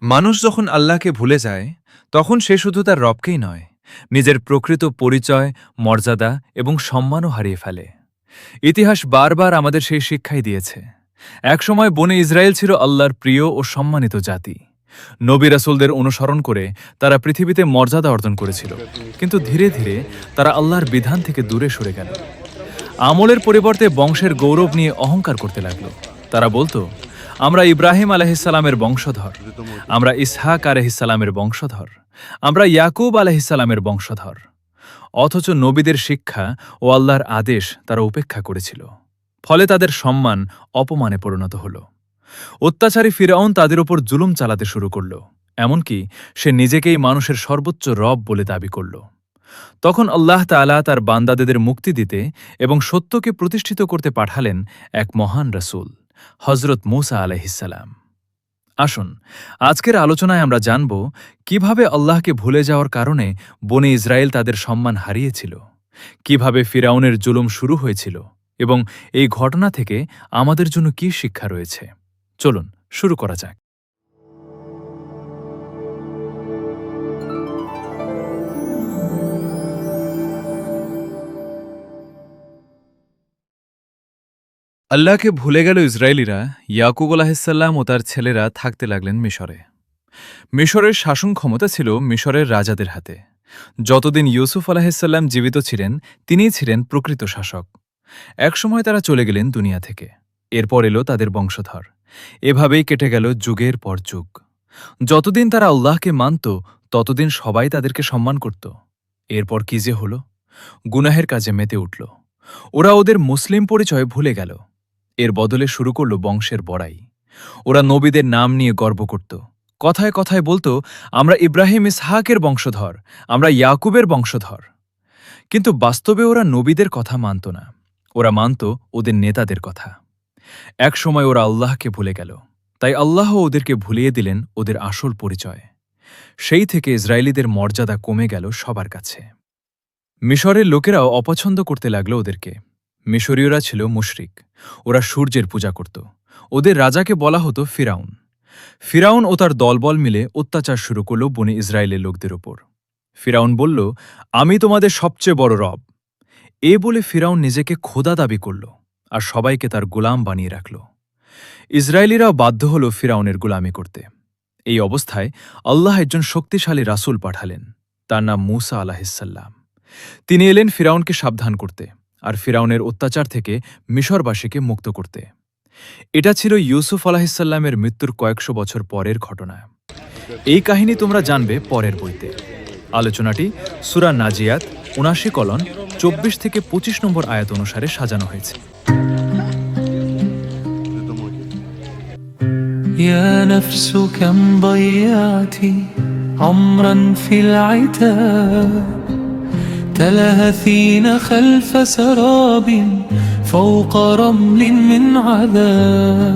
মানুষ যখন আল্লাহকে ভুলে যায় তখন সে শুধু তার রবকেই নয়, নিজের প্রকৃত পরিচয়, মর্যাদা এবং সম্মানও হারিয়ে ফেলে। ইতিহাস বারবার আমাদের সেই শিক্ষাই দিয়েছে। একসময় বনে ইসরায়েল ছিল আল্লাহর প্রিয় ও সম্মানিত জাতি। নবী রাসূলদের অনুসরণ করে তারা পৃথিবীতে মর্যাদা অর্জন করেছিল, কিন্তু ধীরে ধীরে তারা আল্লাহর বিধান থেকে দূরে সরে গেল। আমলের পরিবর্তে বংশের গৌরব নিয়ে অহংকার করতে লাগল। তারা বলতো, আমরা ইব্রাহিম আলাইহিসসালামের বংশধর, আমরা ইসহাক আলাইহিসসালামের বংশধর, আমরা ইয়াকুব আলাইহিসসালামের বংশধর। অথচ নবীদের শিক্ষা ও আল্লাহর আদেশ তারা উপেক্ষা করেছিল। ফলে তাদের সম্মান অপমানে পরিণত হল। অত্যাচারী ফিরআউন তাদের ওপর জুলুম চালাতে শুরু করল, এমনকি সে নিজেকেই মানুষের সর্বোচ্চ রব বলে দাবি করল। তখন আল্লাহ তাআলা তার বান্দাদের মুক্তি দিতে এবং সত্যকে প্রতিষ্ঠিত করতে পাঠালেন এক মহান রাসূল, হযরত মূসা আলাইহিসসালাম। আসুন, আজকের আলোচনায় আমরা জানব কিভাবে আল্লাহকে ভুলে যাওয়ার কারণে বনে ইসরায়েল তাদের সম্মান হারিয়েছিল, কিভাবে ফিরআউনের জুলুম শুরু হয়েছিল এবং এই ঘটনা থেকে আমাদের জন্য কী শিক্ষা রয়েছে। চলুন শুরু করা যাক। আল্লাহকে ভুলে গেল ইসরায়েলিরা। ইয়াকুব আলাহিসাল্লাম ও তার ছেলেরা থাকতে লাগলেন মিশরে। মিশরের শাসন ক্ষমতা ছিল মিশরের রাজাদের হাতে। যতদিন ইউসুফ আলাহিসাল্লাম জীবিত ছিলেন তিনিই ছিলেন প্রকৃত শাসক। একসময় তারা চলে গেলেন দুনিয়া থেকে। এরপর এলো তাদের বংশধর। এভাবেই কেটে গেল যুগের পর যুগ। যতদিন তারা আল্লাহকে মানত ততদিন সবাই তাদেরকে সম্মান করত। এরপর কি যে হল, গুনাহের কাজে মেতে উঠল। ওরা ওদের মুসলিম পরিচয় ভুলে গেল। এর বদলে শুরু করল বংশের বড়াই। ওরা নবীদের নাম নিয়ে গর্ব করত। কথায় কথায় বলতো, আমরা ইব্রাহিম ইসহাকের বংশধর, আমরা ইয়াকুবের বংশধর। কিন্তু বাস্তবে ওরা নবীদের কথা মানত না, ওরা মানত ওদের নেতাদের কথা। এক সময় ওরা আল্লাহকে ভুলে গেল, তাই আল্লাহ ওদেরকে ভুলিয়ে দিলেন ওদের আসল পরিচয়। সেই থেকে ইসরায়েলিদের মর্যাদা কমে গেল সবার কাছে। মিশরের লোকেরাও অপছন্দ করতে লাগল ওদেরকে। মিশরীয়রা ছিল মুশরিক, ওরা সূর্যের পূজা করত। ওদের রাজাকে বলা হতো ফিরাউন। ফিরাউন ও তার দলবল মিলে অত্যাচার শুরু করল বনে ইসরায়েলের লোকদের ওপর। ফিরাউন বলল, আমি তোমাদের সবচেয়ে বড় রব। এ বলে ফিরাউন নিজেকে খোদা দাবি করল আর সবাইকে তার গোলাম বানিয়ে রাখল। ইসরায়েলিরাও বাধ্য হল ফিরাউনের গোলামি করতে। এই অবস্থায় আল্লাহ একজন শক্তিশালী রাসূল পাঠালেন, তার নাম মূসা আলাইহিসসালাম। তিনি এলেন ফিরাউনকে সাবধান করতে আর ফিরাউনের অত্যাচার থেকে মিশরবাসীকে মুক্ত করতে। এটা ছিল ইউসুফ আলাইহিসসালামের মৃত্যুর কয়েকশো বছর পরের ঘটনা। এই কাহিনী তোমরা জানবে পরের বইতে। আলোচনাটি সূরা নাজিয়াত ৭৯:২৪ থেকে ২৫ নম্বর আয়াত অনুসারে সাজানো হয়েছে। يا نفس كم ضيعت عمرا في العتاب تلهثين خلف سراب فوق رمل من عذاب